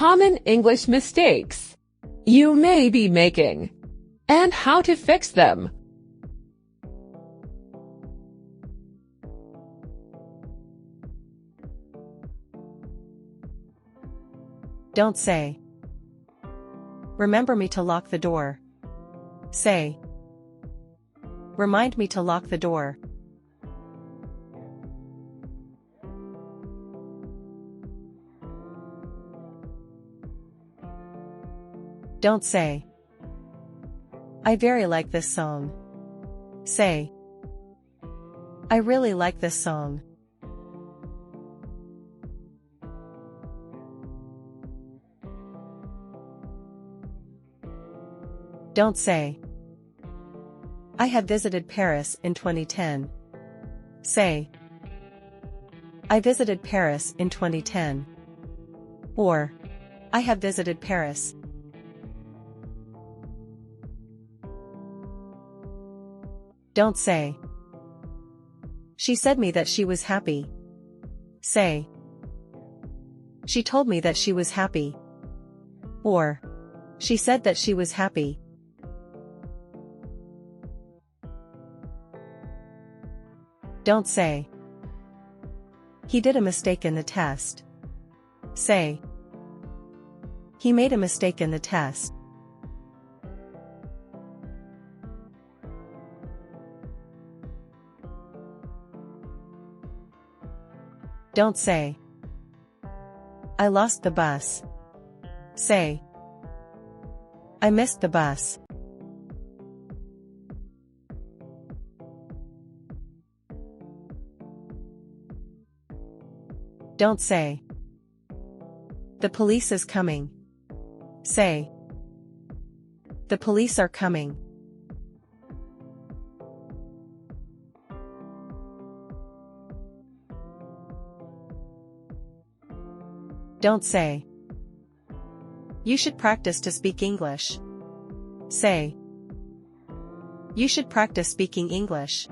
common English mistakes you may be making, and how to fix them. Don't say, "Remember me to lock the door." Say, "Remind me to lock the door." Don't say, "I very like this song." Say, "I really like this song." Don't say, "I have visited Paris in 2010." Say, "I visited Paris in 2010." Or, "I have visited Paris." Don't say, "She said me that she was happy." Say, "She told me that she was happy." Or, "She said that she was happy." Don't say, "He did a mistake in the test." Say, "He made a mistake in the test." Don't say, "I lost the bus." Say, "I missed the bus." Don't say, "The police is coming." Say, "The police are coming." Don't say, "You should practice to speak English." Say, "You should practice speaking English."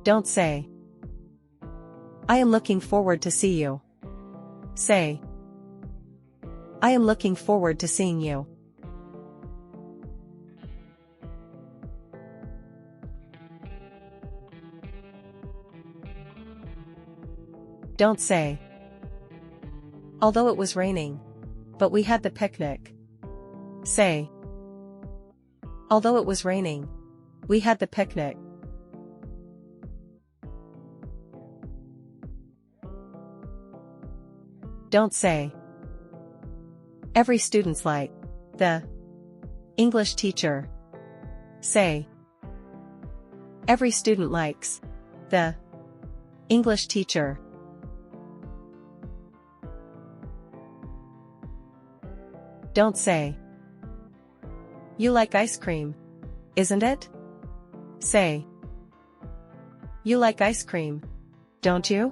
Don't say, "I am looking forward to see you." Say, "I am looking forward to seeing you." Don't say, "Although it was raining, but we had the picnic." Say, "Although it was raining, we had the picnic." Don't say, "Every student's like the English teacher." Say, "Every student likes the English teacher." Don't say, "You like ice cream, isn't it?" Say, "You like ice cream, don't you?"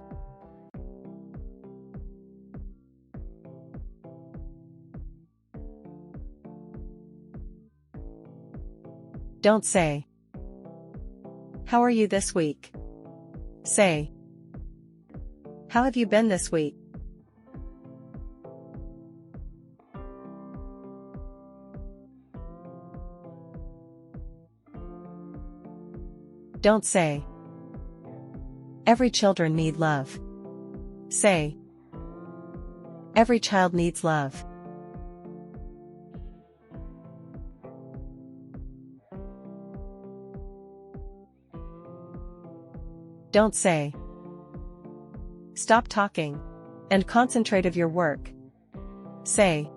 Don't say, "How are you this week?" Say, "How have you been this week?" Don't say, "Every children need love." Say, "Every child needs love." Don't say, "Stop talking and concentrate on your work." Say,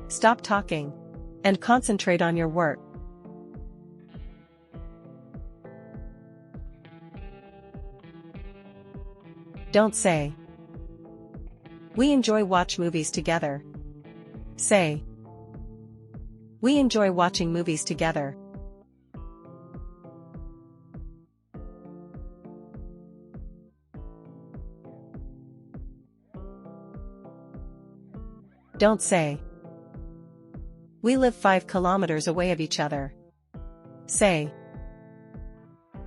"Stop talking and concentrate on your work." Don't say, "We enjoy watch movies together." Say, "We enjoy watching movies together." Don't say, "We live 5 kilometers away of each other." Say.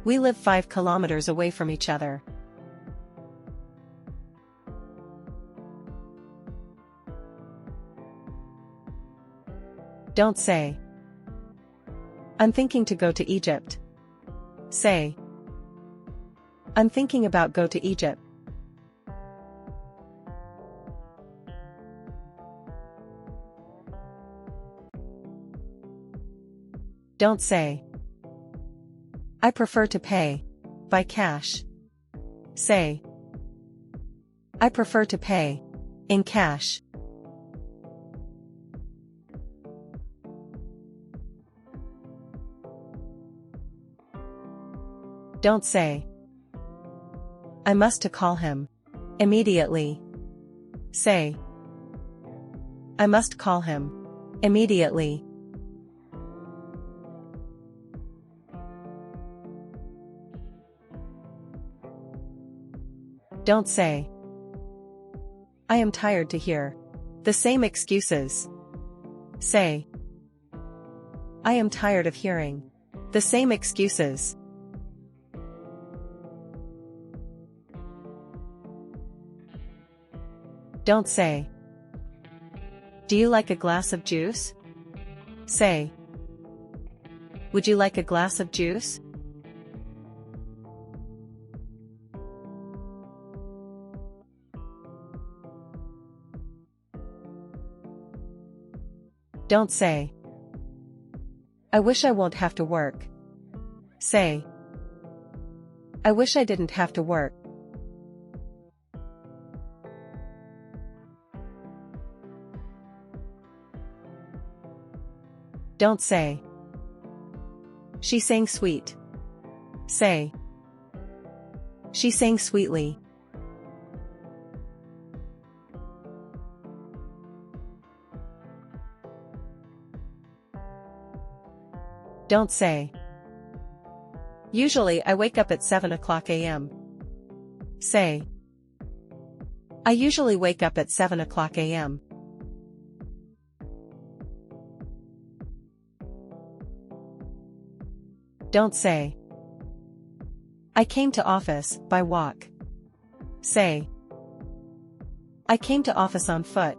We live 5 kilometers away from each other. Don't say. I'm thinking to go to Egypt. Say. I'm thinking about go to Egypt. Don't say. I prefer to pay by cash. Say. I prefer to pay in cash. Don't say. I must to call him immediately. Say. I must call him immediately. Don't say. I am tired to hear the same excuses. Say. I am tired of hearing the same excuses. Don't say. Do you like a glass of juice? Say. Would you like a glass of juice? Don't say. I wish I won't have to work. Say. I wish I didn't have to work. Don't say. She sang sweet. Say. She sang sweetly. Don't say. Usually I wake up at 7 o'clock a.m. Say. I usually wake up at 7 o'clock a.m. Don't say. I came to office by walk. Say. I came to office on foot.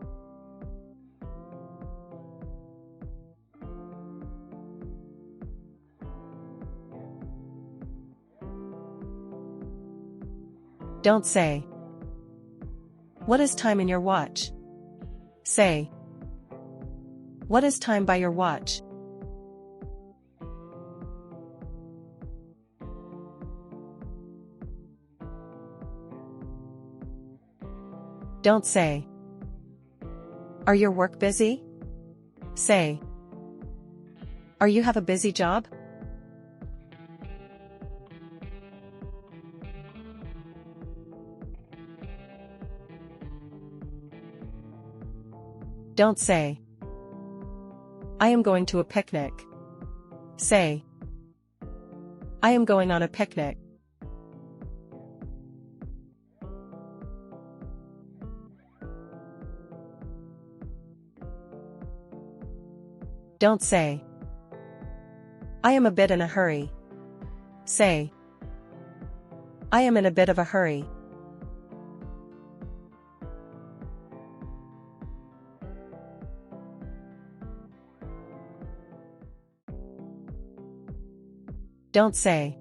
Don't say. What is time in your watch? Say. What is time by your watch? Don't say. Are your work busy? Say. Are you have a busy job? Don't say. I am going to a picnic. Say. I am going on a picnic. Don't say. I am a bit in a hurry. Say. I am in a bit of a hurry. Don't say.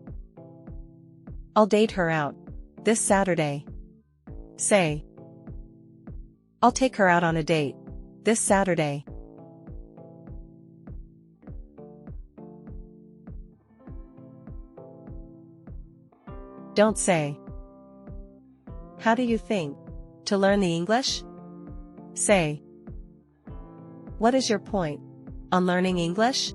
I'll date her out this Saturday. Say. I'll take her out on a date this Saturday. Don't say. How do you think to learn the English? Say. What is your point on learning English?